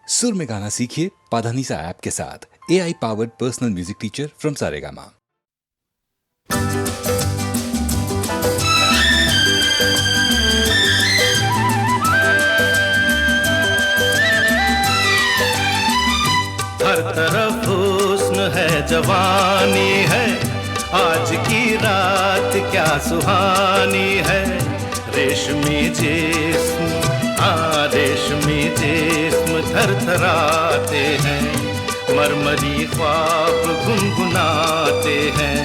सुर में गाना सीखिए पाधानीसा ऐप के साथ। AI powered personal music teacher from Saregama. हर तरफ हुस्न है, जवानी है, आज की रात क्या सुहानी है। रेशमी जिस्म, रेशमी जिस्म थरथराते हैं, मरमरी ख्वाब गुनगुनाते हैं।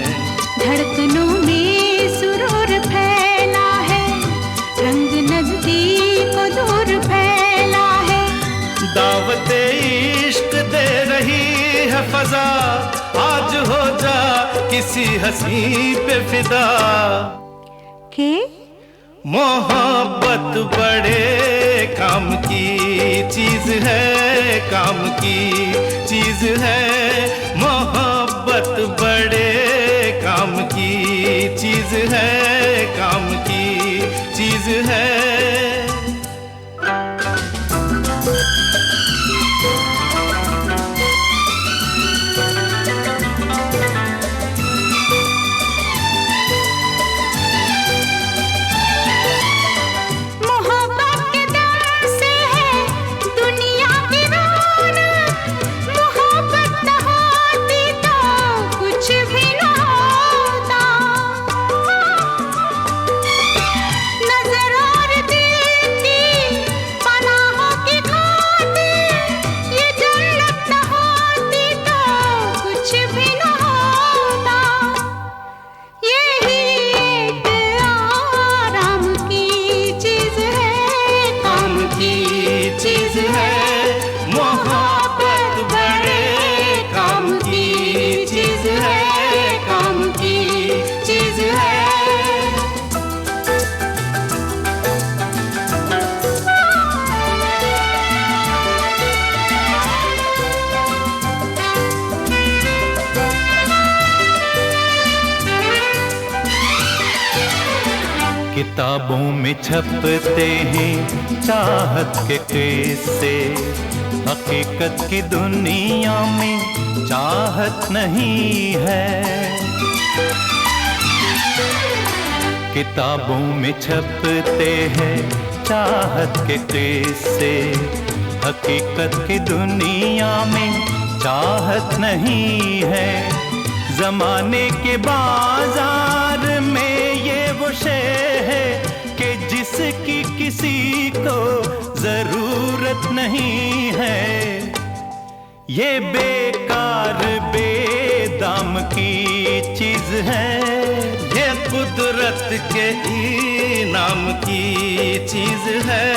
धड़कनों में सुरूर फैला है, रंग नजदीक दूर फैला है। दावते इश्क दे रही है फजा, आज हो जा किसी हंसी पे फिदा। के मोहब्बत बड़े काम की चीज है, काम की चीज है। मोहब्बत बड़े काम की चीज है, काम की चीज है। किताबों में छपते हैं चाहत के किस्से, हकीकत की दुनिया में चाहत नहीं है। किताबों में छपते हैं चाहत के किस्से, हकीकत की दुनिया में चाहत नहीं है। जमाने के बाजार में ये वो शे है कि जिसकी किसी को जरूरत नहीं है। ये बेकार बेदाम की चीज है, ये कुदरत के इनाम की चीज है।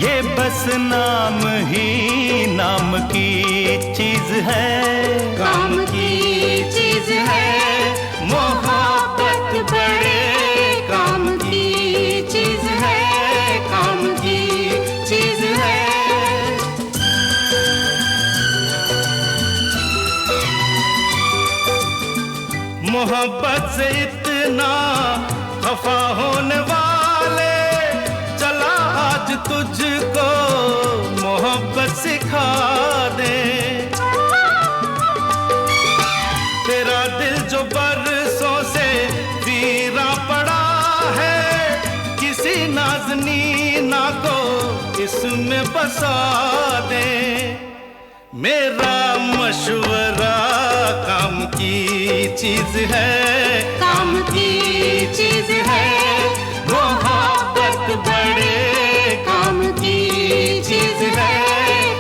ये बस नाम ही नाम की चीज है, काम की चीज है। मोहब्बत बड़े काम की चीज है, काम की चीज है। मोहब्बत से इतना खफा होने वाले, चला आज तुझको मोहब्बत सिखा दे। तेरा दिल जो बरसों से वीरा पड़ा है, किसी नाज़नीना को इसमें बसा दे। मेरा मशवरा काम की चीज है, काम की चीज है। मोहब्बत बड़े काम की चीज है,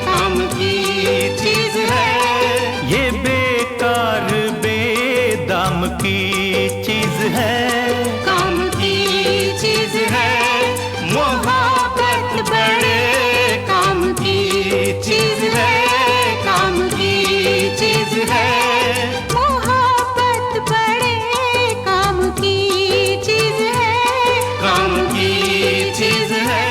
काम की चीज है। ये बेकार बेदाम की चीज है, काम की चीज है। मोहब्बत बड़े काम की चीज है, काम की चीज है। मोहब्बत बड़े काम की चीज है, काम की चीज है।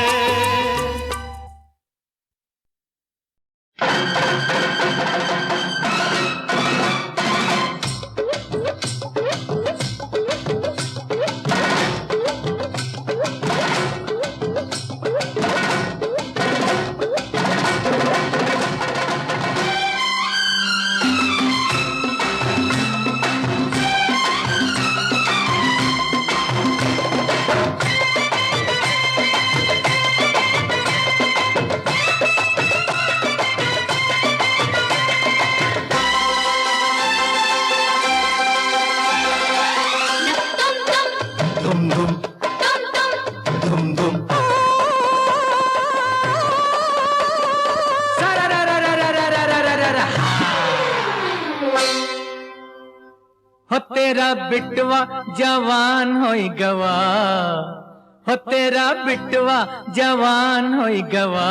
तेरा बिटवा जवान होई गवा, हो तेरा बिटवा जवान होई गवा,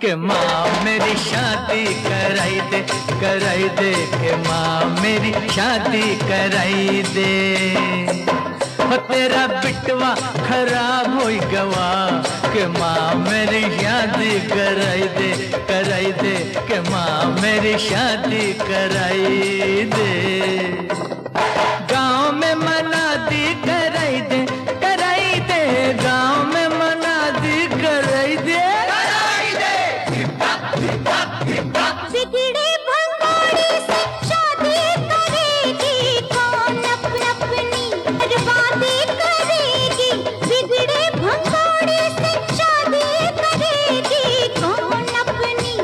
के माँ मेरी शादी कराई दे, कराई दे, के माँ मेरी शादी कराई दे। हो तेरा बिटवा खराब होई गवा, के माँ मेरी शादी कराई दे, कराई दे, के माँ मेरी शादी कराई दे। गाँव में मनादी कराई दे, कराई दे, गाँव में मनादी कराई दे, कराई दे। बिगड़े भंगोड़ी से शादी करेगी कौन अपनी बर्बादी करेगी, बिगड़े भंगोड़ी से शादी करेगी कौन अपनी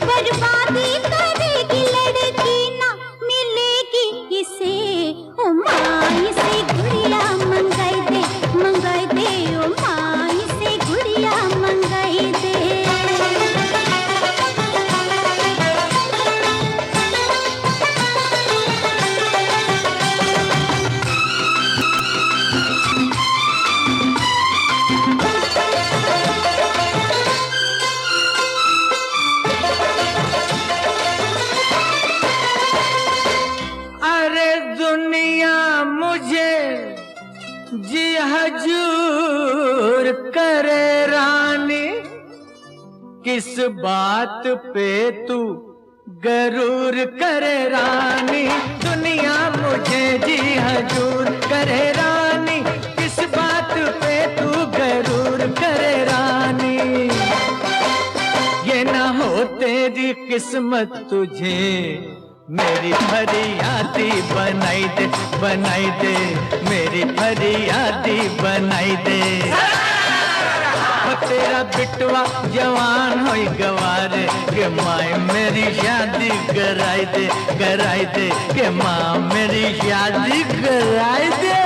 बर्बादी करेगी। लड़की ना मिलेगी किसे, ओ माई से गुड़िया मंगाई दे, मंगाई दे, ओ माई से गुड़िया मंगाई दे। अरे दुनिया मुझे जी हजूर करे रानी, किस बात पे तू गरूर करे रानी। दुनिया मुझे जी हजूर करे रानी, किस बात पे तू गरूर करे रानी। ये ना हो तेरी किस्मत तुझे मेरी फरियादी बनाई दे, बनाई दे, मेरी फरियादी बनाई दे। तेरा बिटवा जवान होई गवारे, के माँ मेरी शादी कराई दे, कराई दे, के माँ मेरी शादी कराई दे।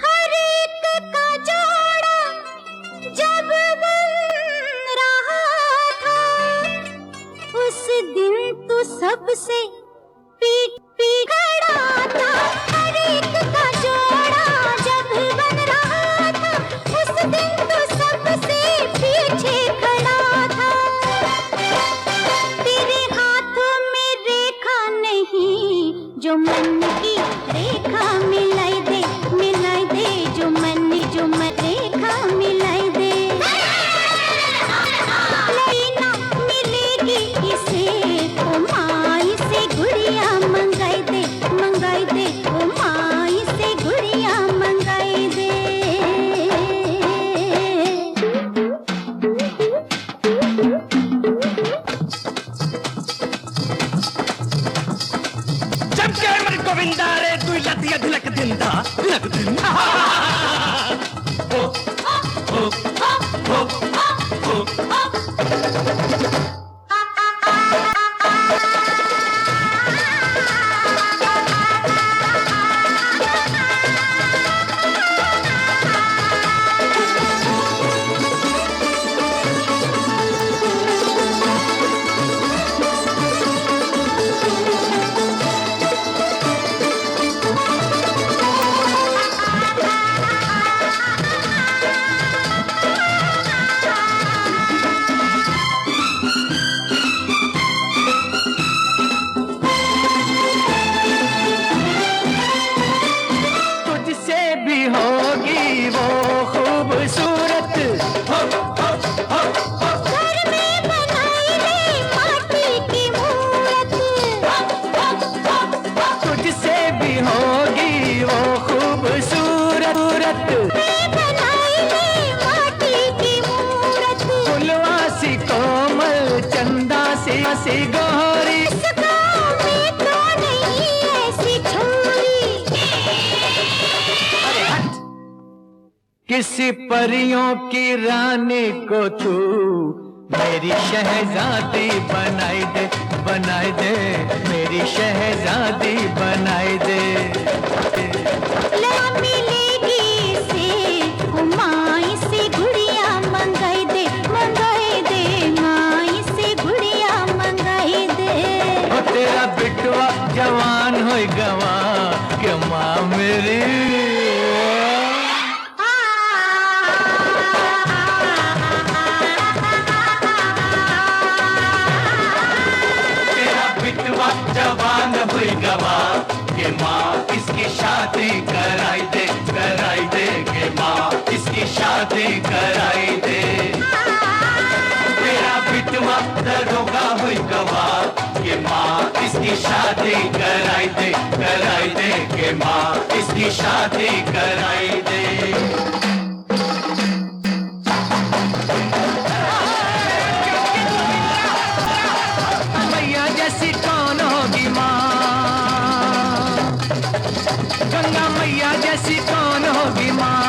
हर एक का जोड़ा जब बन रहा था, उस दिन तू सबसे पीठ पीठ खड़ा था। हर एक का जोड़ा जब बन रहा था, उस दिन तू सबसे पीछे खड़ा था। तेरे हाथों में रेखा नहीं, जो मन की रेखा मिलाई दे, मिलाई दे, जो मन रेखा मिलाई दे। लेना मिलेगी किसे, ओ माई से गुड़िया मंगाई दे, मंगाई दे, ओ माई से गुड़िया मंगाई दे। चमके मर गोविंदा रे, तू लतिया धिलक दिंदा, धिलक दिंदा। सी गोरी किसी परियों की रानी को तू मेरी शहजादी बनाई दे, बनाई दे, मेरी शहजादी बनाई दे। ला मिलेगी से माई से गुड़िया मंगाई दे, मंगाई दे, माई से गुड़िया मंगाई दे। ओ तेरा बिटवा जवान होई गवा के माँ मेरी जवान हुई गवा के माँ इसकी शादी कराई दे, कराई दे के माँ इसकी शादी कराई दे। तेरा बिटवा दरोगा हुई गवा के माँ इसकी शादी कराई दे, कराई दे के माँ इसकी शादी कराई दे। गंगा मैया जैसी कौन होगी माँ?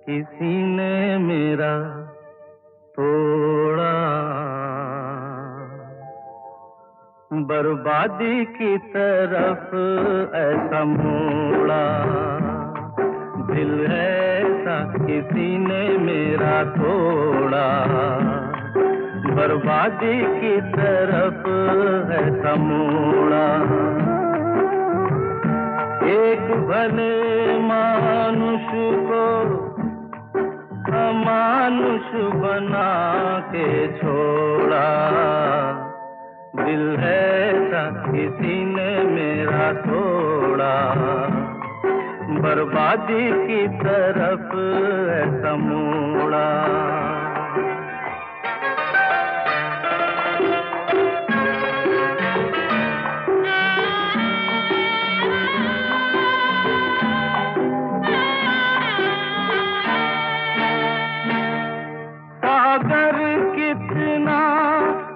किसी ने मेरा तोड़ा, बर्बादी की तरफ ऐसा मोड़ा। दिल ऐसा किसी ने मेरा तोड़ा, बर्बादी की तरफ ऐसा मोड़ा। एक भले मानुष को अमानुष बना के छोड़ा। दिल ऐसा किसी ने मेरा तोड़ा, बर्बादी की तरफ ऐसा मोड़ा।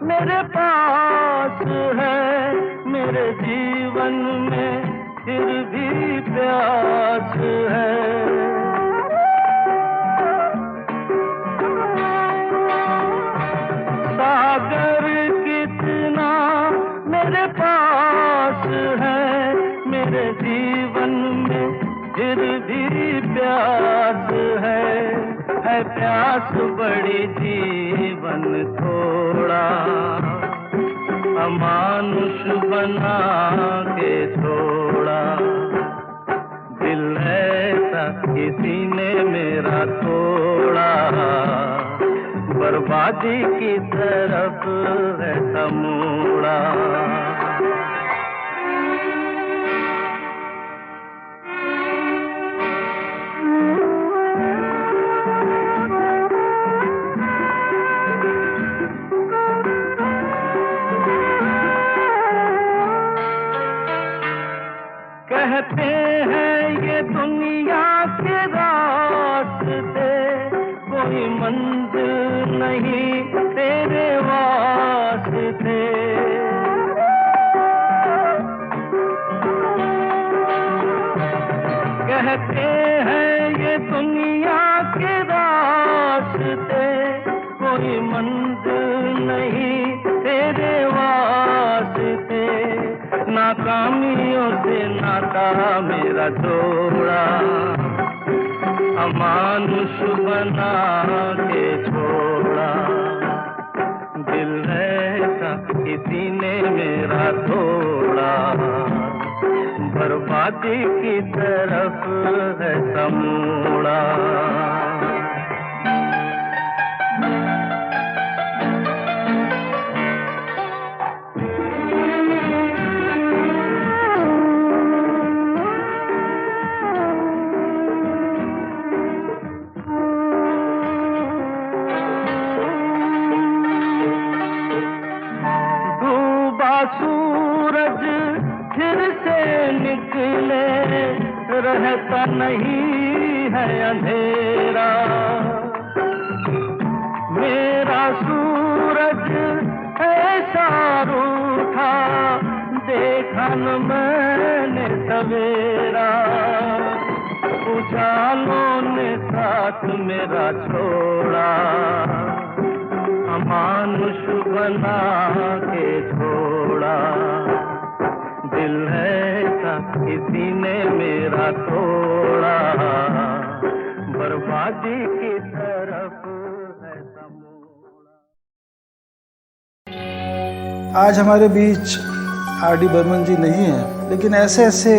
मेरे पास है मेरे जीवन में फिर भी प्यास है। सागर कितना मेरे पास है मेरे जीवन में फिर भी प्यास है प्यास बड़ी जीवन थोड़ा। अमानुष बना के छोड़ा। दिल ऐसा किसी ने मेरा तोड़ा, बर्बादी की तरफ ऐसा मोड़ा। कहते हैं ये दुनिया के रास्ते कोई मंजिल नहीं तेरे वास्ते। कहते हैं ये दुनिया के रास्ते, कोई मंजिल नहीं तेरे वास्ते। नाकामियों से नाता मेरा जोड़ा, अमानुष बना के छोड़ा। दिल ऐसा किसी ने मेरा तोड़ा, बर्बादी की तरफ है समूड़ा। सूरज फिर से निकले, रहता नहीं है अंधेरा। मेरा सूरज ऐसा रूठा, देखा न मैंने सवेरा। उजालों ने साथ मेरा छोड़ा, अमानुष बना के छोड़ा। दिल ऐसा किसी ने मेरा तोड़ा, बर्बादी की तरफ है समूड़ा। आज हमारे बीच आर.डी. बर्मन जी नहीं हैं, लेकिन ऐसे ऐसे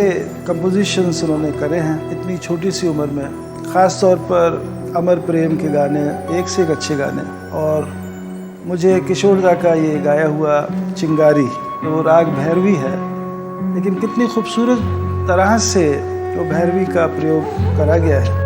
कंपोजिशंस उन्होंने करे हैं इतनी छोटी सी उम्र में। ख़ास तौर पर अमर प्रेम के गाने, एक से एक अच्छे गाने। और मुझे किशोर दा का ये गाया हुआ चिंगारी, वो राग भैरवी है, लेकिन कितनी खूबसूरत तरह से वो भैरवी का प्रयोग करा गया है।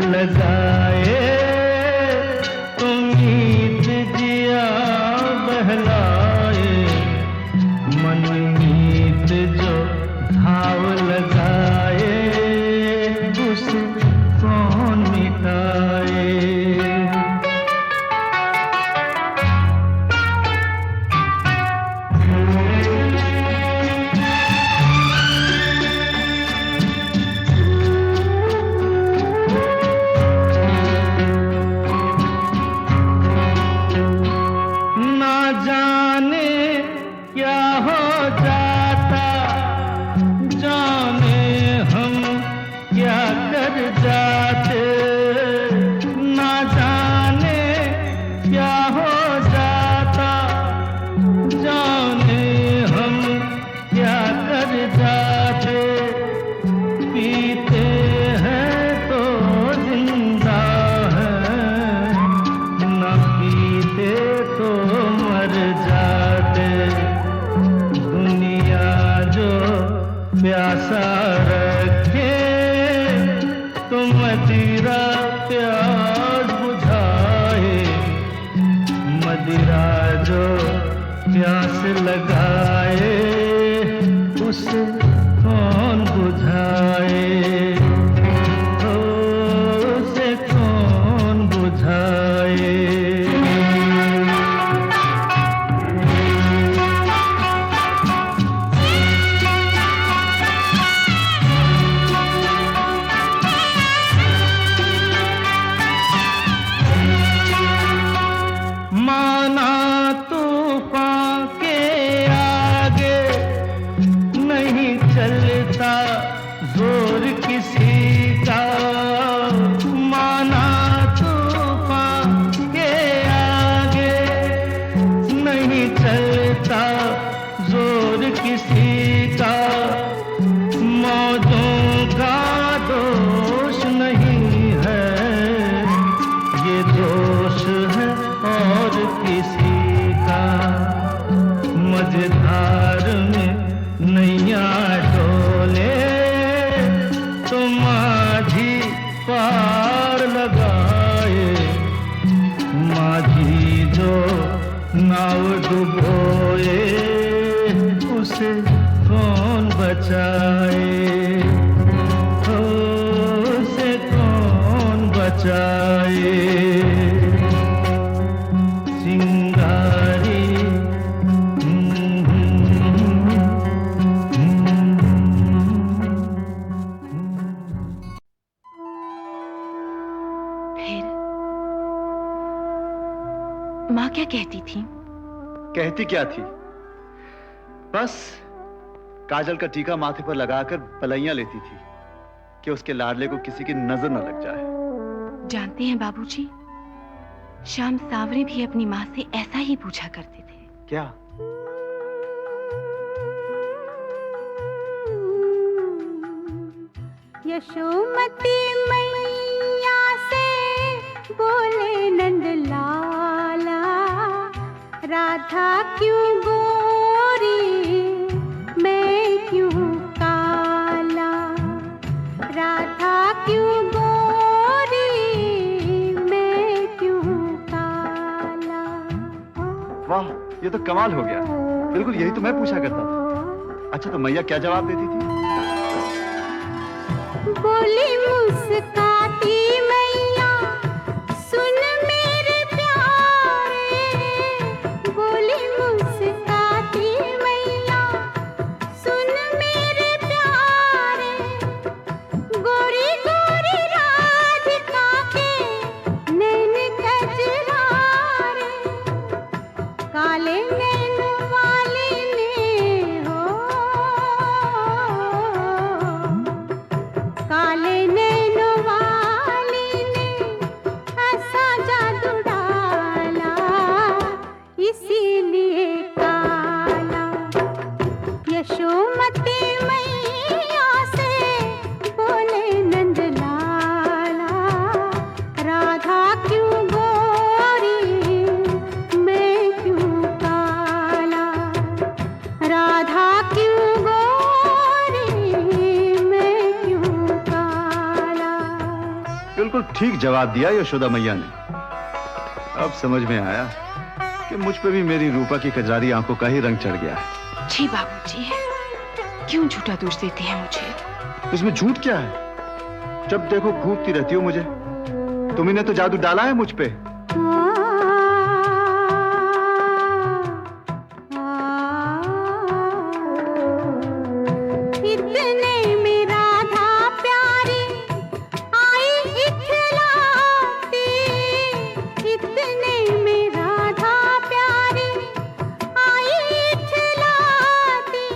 लगाए उम्मीद जाते, पीते हैं तो जिंदा है, न पीते तो मर जाते। दुनिया जो प्यासा रखे तो मदिरा प्यास बुझाए, मदिरा जो प्यास लगाए उसे कौन बुझाए, उसे कौन बुझाए। माना तूफान के आगे नहीं चलता जोर किसी का, माना तूफान के आगे नहीं चलता जोर किसी का, मौजों का दोष नहीं है ये दोष है और किसी का। मझधार में नैया डोले तो माझी पार लगाए, माझी जो नाव डुबोए उसे कौन बचाए, उसे कौन बचाए। सिंगारी फिर माँ क्या कहती थी? कहती क्या थी, बस काजल का टीका माथे पर लगाकर पलैया लेती थी कि उसके लाडले को किसी की नजर न लग जाए। जानते हैं बाबूजी, श्याम सावरे भी अपनी माँ से ऐसा ही पूछा करते थे। क्या? यशोमती मैया से बोले नंदलाला, राधा क्यों गोरी मैं क्यों काला, राधा क्यों गोरी मैं क्यों काला। वाह, ये तो कमाल हो गया। बिल्कुल यही तो मैं पूछा करता था। अच्छा, तो मैया क्या जवाब देती थी? बोली मुस्काती मैया, सुन मेरे प्यारे, बोली मुस्काती मैया, सुन मेरे प्यारे, गोरी गोरी राधिका के नैन कजरारे, काले नैन वाले ने हो, काले नैन वाली ने ऐसा जादू डाला, इसीलिए काला। यशोमती मैया से बोले नंदलाला, राधा क्यों गोरी मैं क्यों काला, राधा क्यों गोरी मैं क्यों काला। बिल्कुल ठीक जवाब दिया यशोदा मैया ने। अब समझ में आया कि मुझ पे भी मेरी रूपा की कजरारी आंखों का ही रंग चढ़ गया है। जी बाबूजी, क्यों झूठा दोष देते हैं मुझे? इसमें झूठ क्या है? जब देखो घूमती रहती हो मुझे। तुम्ही ने तो जादू डाला है मुझ पे। इतने में राधा प्यारी आई इखलाती, इतने में राधा प्यारी आई इखलाती,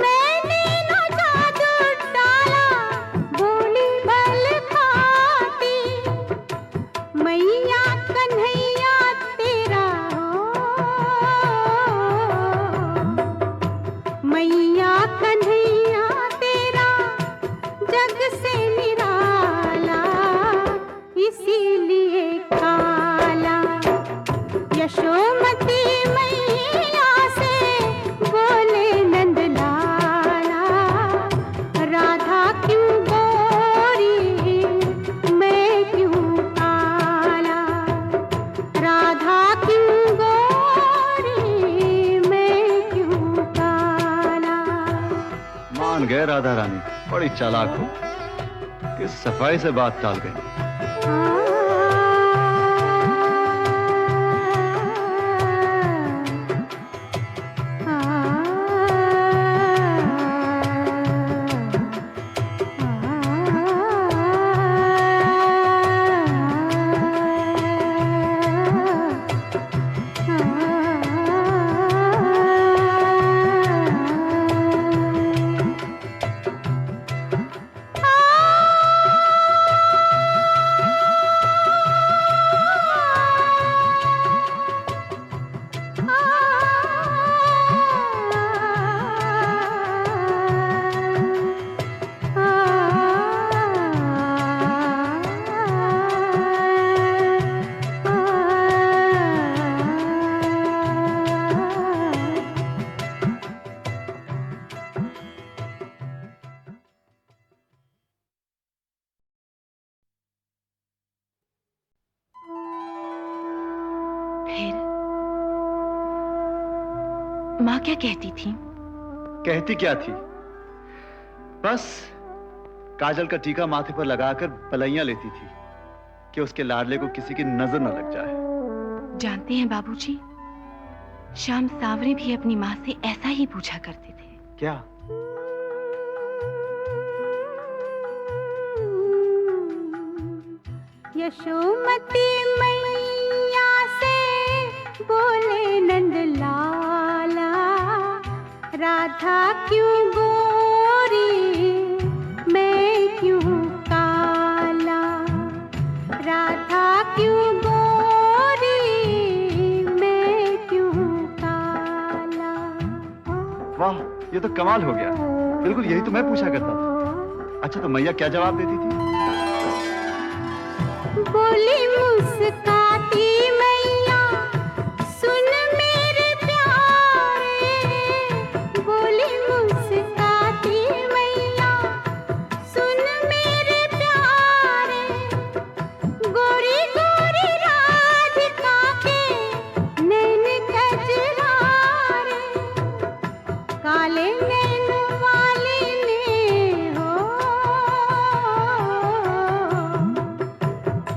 मैंने न जादू डाला बोली बल खाती, मैया कन्हैया तेरा जग से निराला, इसीलिए काला। यशोमती मैया से बोले नंद लाला, राधा क्यों गोरी मैं क्यों काला, राधा क्यों गोरी मैं क्यों काला। मान गए राधा रानी, बड़ी चालाक हो, किस सफाई से बात टाल गई। फिर माँ क्या कहती थी? कहती क्या थी? बस काजल का टीका माथे पर लगाकर पलैया लेती थी कि उसके लाडले को किसी की नजर न लग जाए। जानते हैं बाबूजी, श्याम सावरे भी अपनी माँ से ऐसा ही पूछा करते थे। क्या? यशोमती मैया से बोले नंद लाला, राधा क्यों गोरी मैं क्यों काला, राधा क्यों गोरी मैं क्यों काला। वाह, ये तो कमाल हो गया। बिल्कुल यही तो मैं पूछा करता था। अच्छा, तो मैया क्या जवाब देती थी? बोली मुस्काती मैया, सुन मेरे प्यारे, बोली मुस्काती मैया, सुन मेरे प्यारे, गोरी गोरी राधिका के नैन कजरारे, काले नैन वाली ने हो,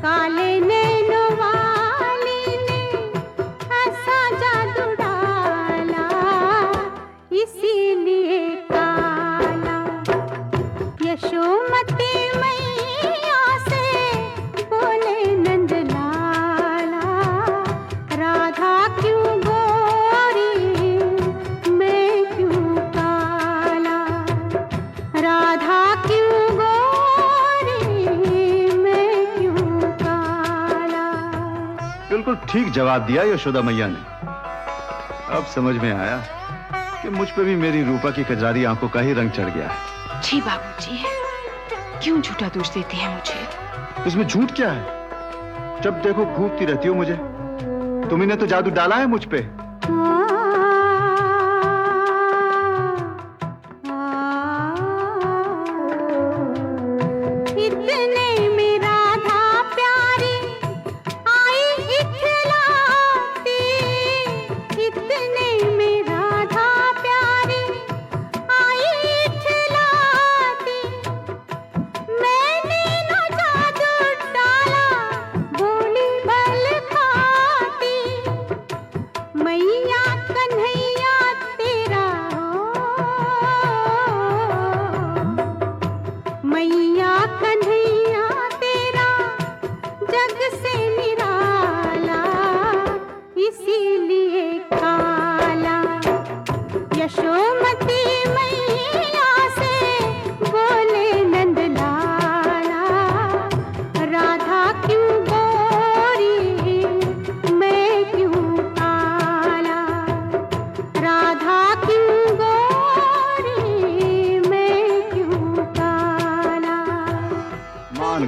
काले नैन वाली ने ऐसा जादू डाला, इसीलिए काला। यशोमती मैया से बोले नंद लाला, राधा क्यों गोरी मैं क्यों काला, राधा क्यों गोरी मैं क्यों काला। बिल्कुल ठीक जवाब दिया यशोदा मैया ने। अब समझ में आया कि मुझ पे भी मेरी रूपा की कजरारी आंखों का ही रंग चढ़ गया है। जी बाबूजी, क्यों झूठा दोष देते हैं मुझे? इसमें झूठ क्या है? जब देखो घूरती रहती हो मुझे। तुम्ही ने तो जादू डाला है मुझ पे। इतने में राधा प्यारी आई इखलाती, इतने में राधा प्यारी आई इखलाती, मैंने न जादू डाला भोली भल खाती, मैया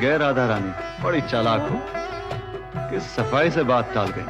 गए राधा रानी बड़ी चालाक हो कि सफाई से बात टाल गई।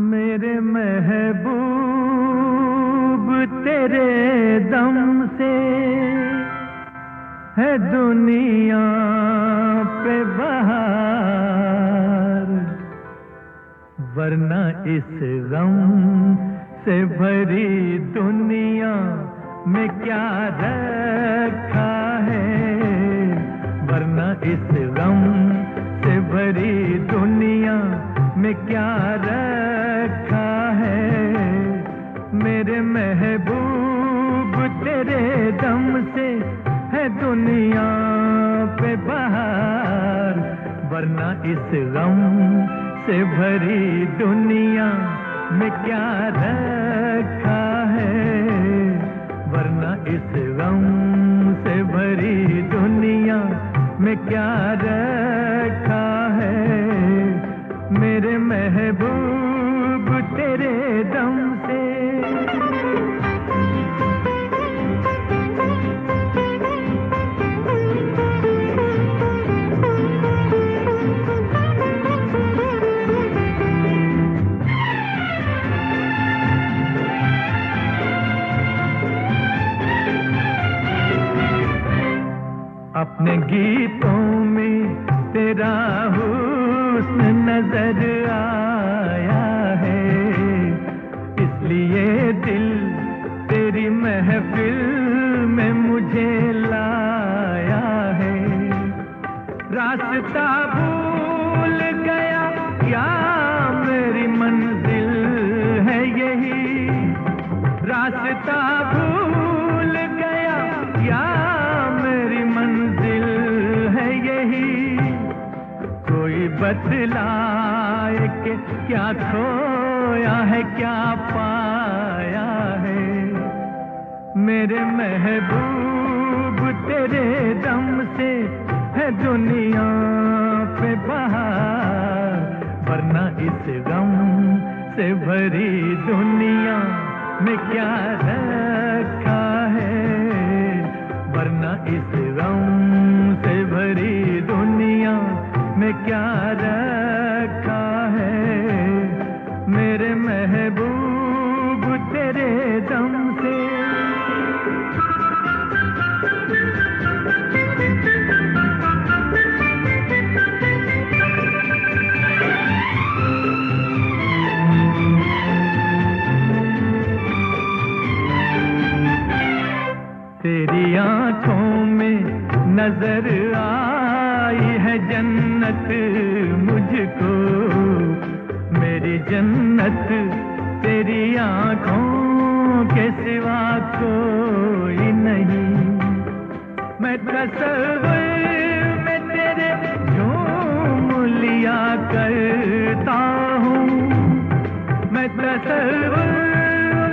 मेरे महबूब तेरे दम से है दुनिया पे बहार, वरना इस गम से भरी दुनिया में क्या रखा है, वरना इस गम से भरी दुनिया में क्या रखा है। मेरे महबूब तेरे दम से है दुनिया पे बहार, वरना इस गम से भरी दुनिया में क्या रखा है, वरना इस गम से भरी दुनिया में क्या रखा है। मेरे महबूब तेरे दम से। अपने गीतों में तेरा हुस्न नजर आया है, इसलिए दिल तेरी महफिल में मुझे लाया है। रास्ता भूल गया क्या मेरी मंजिल है यही, रास्ता भूल गया क्या मेरी मंजिल है यही। कोई बतलाए कि क्या खोया है क्या पाया है। मेरे महबूब तेरे दम से है दुनिया पे बहार, वरना इस गम से भरी दुनिया में क्या रखा है, वरना इस गम से भरी दुनिया में क्या रखा है। मेरे महबूब तेरे दम से। तेरी आंखों में नजर आई है जन्नत मुझको, मेरी जन्नत तेरी आंखों के सिवा कोई नहीं। मैं तसव्वुर में तेरे झूम लिया करता हूँ, मैं तसव्वुर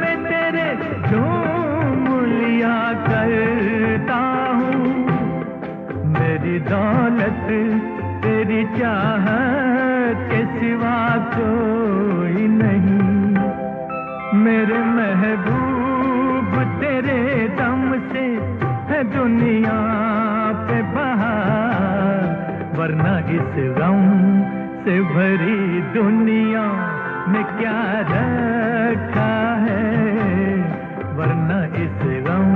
में तेरे झूम लिया करता हूँ। मेरी दौलत तेरी चाहत के सिवा कोई नहीं। मेरे महबूब तेरे दम से है दुनिया पे बहार, वरना इस गम से भरी दुनिया में क्या रखा है, वरना इस गम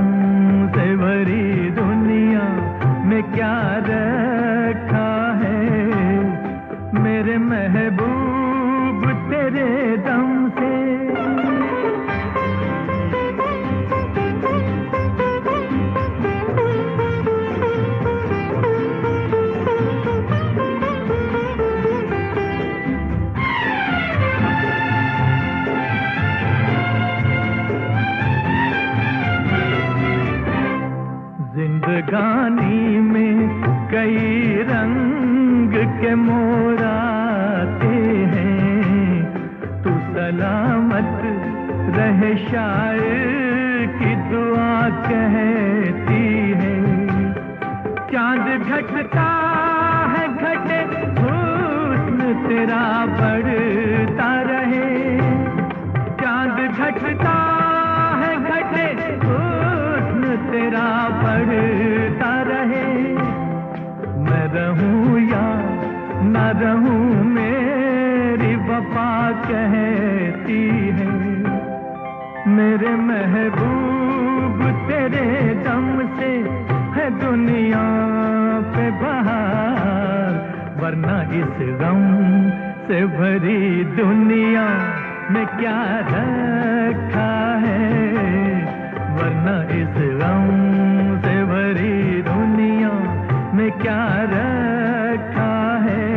मोराते हैं। तू सलामत रहे शायर की दुआ कहती है। चांद घटता है घटे हुस्न तेरा बढ़ता रहे। चांद घटता है घटे हुस्न तेरा बढ़ता रहे। मैं रहूं या न रहूं मेरी वफा कहती है। मेरे महबूब तेरे दम से है दुनिया पे बहार, वरना इस गम से भरी दुनिया में क्या रखा है। वरना इस गम से भरी दुनिया में क्या रखा है।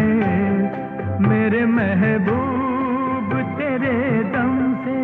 मेरे महबूब तेरे दम से।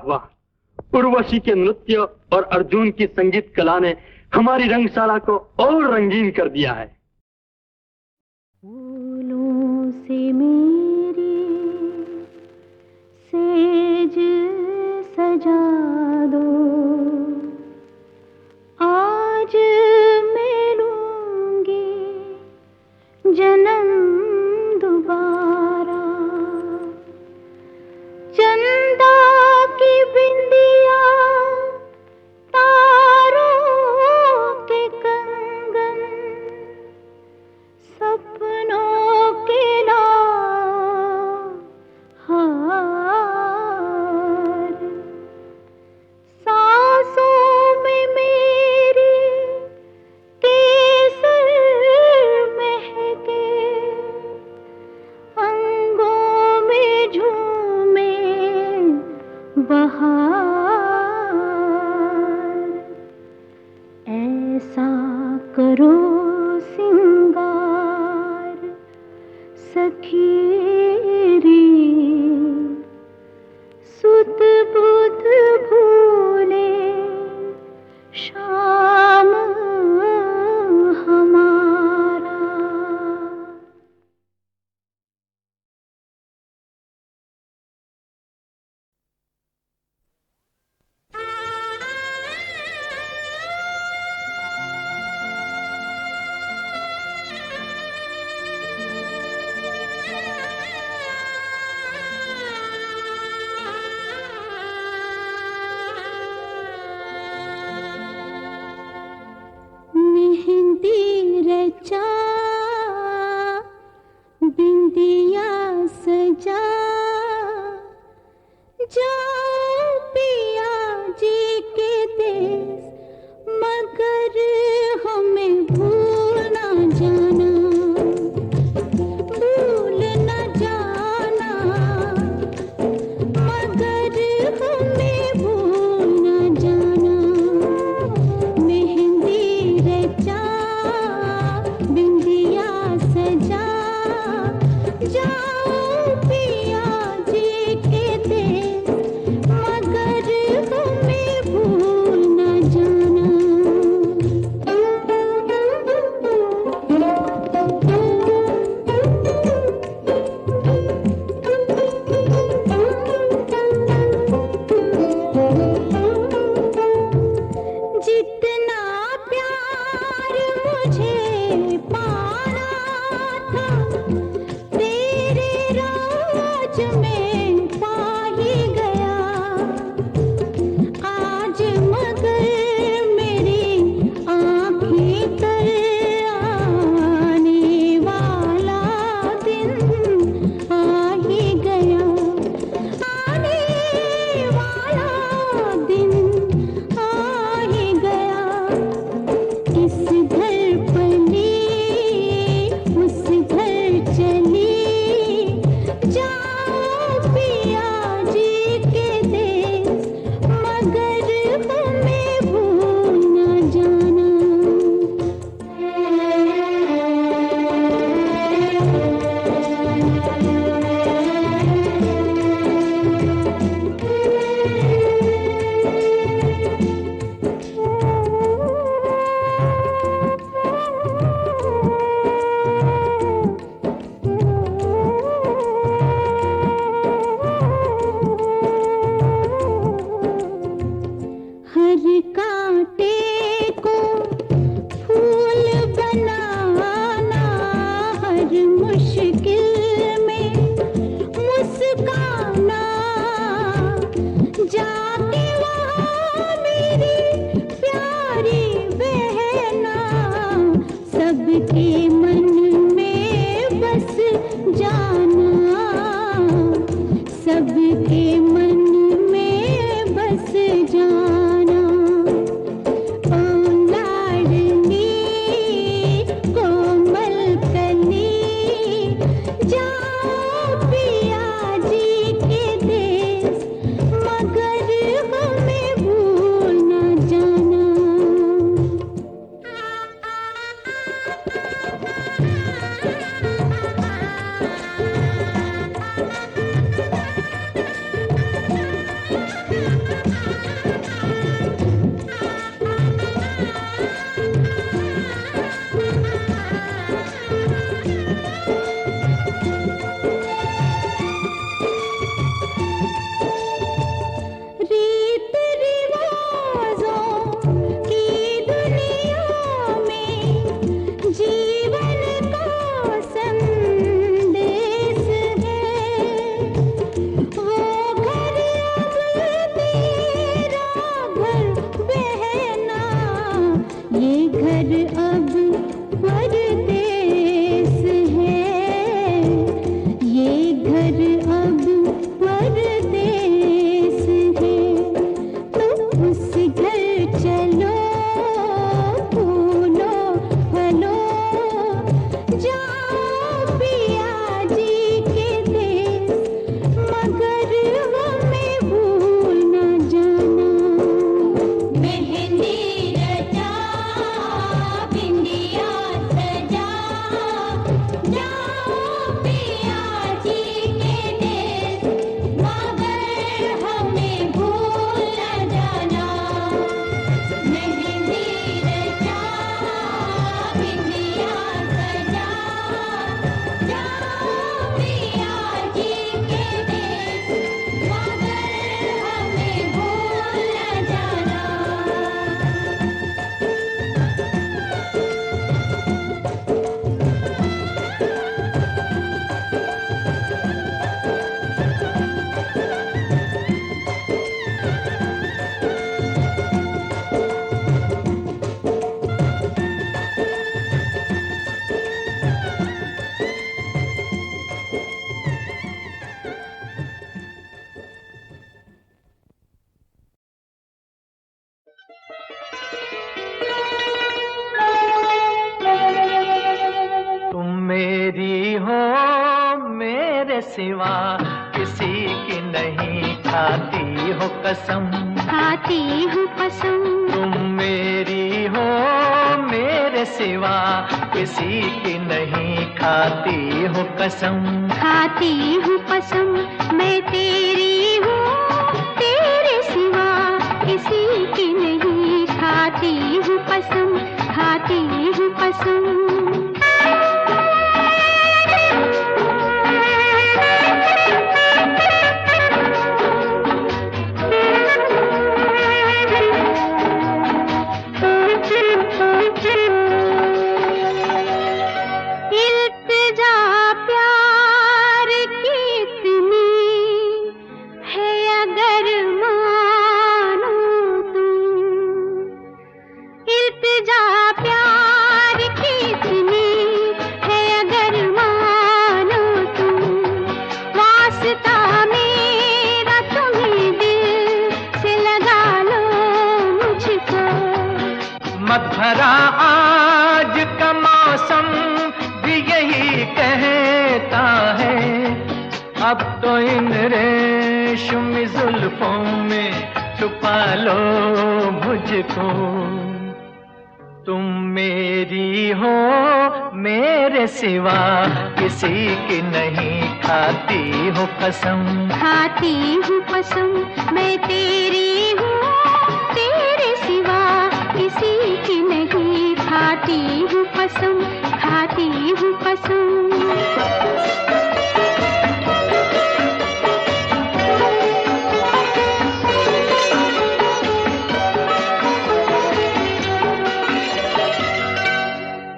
वाह, उर्वशी के नृत्य और अर्जुन की संगीत कला ने हमारी रंगशाला को और रंगीन कर दिया है। फूलों से मेरी सेज सजा दो, आज मैं लूंगी जन्म दोबारा। चंदा की बिंदिया, तारों के कंगन, सपनों के हार, सांसों में मेरी केसर महके, अंगों में झूमे बहार। ऐसा करो सिंगार सखीरी, सुध बुध भूले शाम हमारा। मेहंदी रचा, बिंदिया सजा, जाओ पिया जी के देश, मगर हमें भूल ना जाना, भूल ना जाना, मगर हमें भूल ना जाना। मेहंदी रचा, बिंदिया सजा, जाओ पिया जी के देश, मगर हमें भूल ना जाना। जितना प्यार मुझे पाना था, तेरे राज में पा ही गया। आज मगर मेरी आँखें तर आने वाला दिन आ ही गया, आने वाला दिन आ ही गया। इस घर पली, उस घर चली, जाओ पिया जी के देश, मगर हमें भूल ना जाना। हर कांटे को फूल बनाना, हर मुश्किल में मुस्काना, जाके वहाँ मेरी प्यारी बहना, सबके मन में बस जाना, सबके मन में बस जाना। ओ लाडली कोमल कली, जाओ पिया जी के देश, मगर हमें भूल ना जाना। सिवा किसी की नहीं खाती हो कसम, खाती हूँ कसम। तुम मेरी हो मेरे सिवा किसी की नहीं खाती हो कसम, खाती हूँ कसम। मैं तेरी हूँ तेरे सिवा किसी की नहीं खाती हूँ कसम, खाती हूँ कसम। इल्तिजा प्यार की इतनी है अगर मानो तुम, इल्तिजा प्यार की इतनी है अगर मानो तुम, वास्ता मेरा तुम्हें दिल से लगा लो मुझको। मत भरा आज का मौसम भी यही कहता है, अब तो इन रेशमी जुल्फों में छुपा लो मुझको। तुम मेरी हो मेरे सिवा किसी की नहीं खाती हो कसम, खाती हूँ कसम। मैं तेरी हूँ तेरे सिवा किसी की नहीं खाती हूँ कसम, खाती हूँ कसम।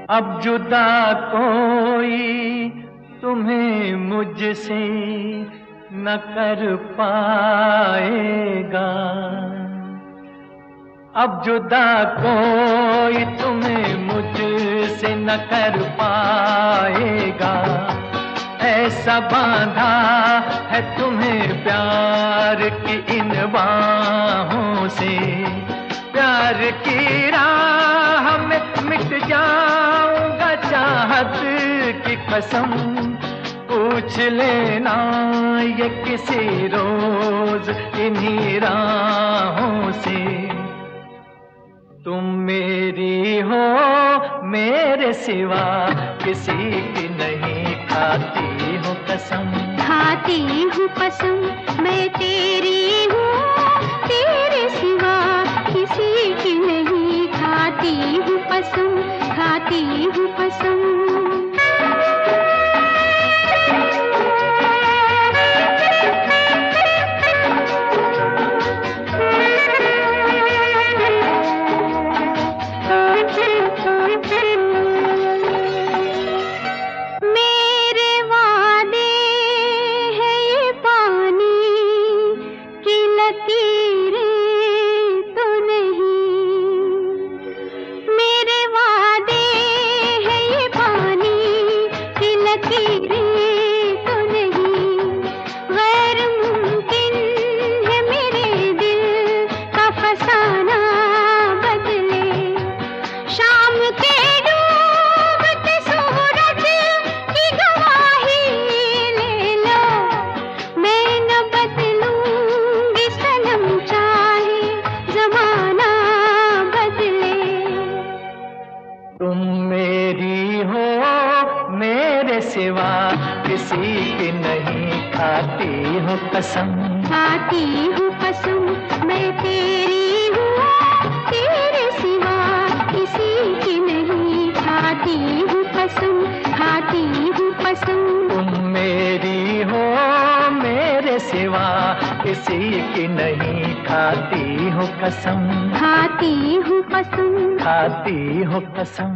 अब जुदा कोई तुम्हें मुझसे न कर पाएगा, अब जुदा कोई तुम्हें मुझसे न कर पाएगा। ऐसा बांधा है तुम्हें प्यार की इन बाहों से, प्यार की राह में मिट जाऊंगा चाहत की कसम। पूछ लेना ये किसी रोज इन्हीं राहों से। तुम मेरी हो मेरे सिवा किसी की नहीं खाती हो कसम, खाती हूँ कसम। मैं तेरी हूँ तेरे सिवा किसी की नहीं खाती हूँ कसम, खाती हूँ कसम। मेरे वादे हैं ये पानी की लकीरें तो नहीं, मेरे वादे हैं ये पानी की लकीरें तो नहीं। गैर मुमकिन है मेरे दिल का फसाना बदले, शाम के डूबते सूरज की गवाही ले लो। मैं न बदलूंगी सनम चाहे जमाना बदले। तुम मेरी हो मेरे सिवा किसी की नहीं खाती हो कसम, खाती हूँ कसम। मैं तेरी हूँ तेरे सिवा किसी की नहीं खाती हूँ कसम, खाती हूँ कसम। तुम मेरी हो मेरे सिवा किसी की नहीं खाती हो कसम, खाती हूँ कसम। खाती हो कसम।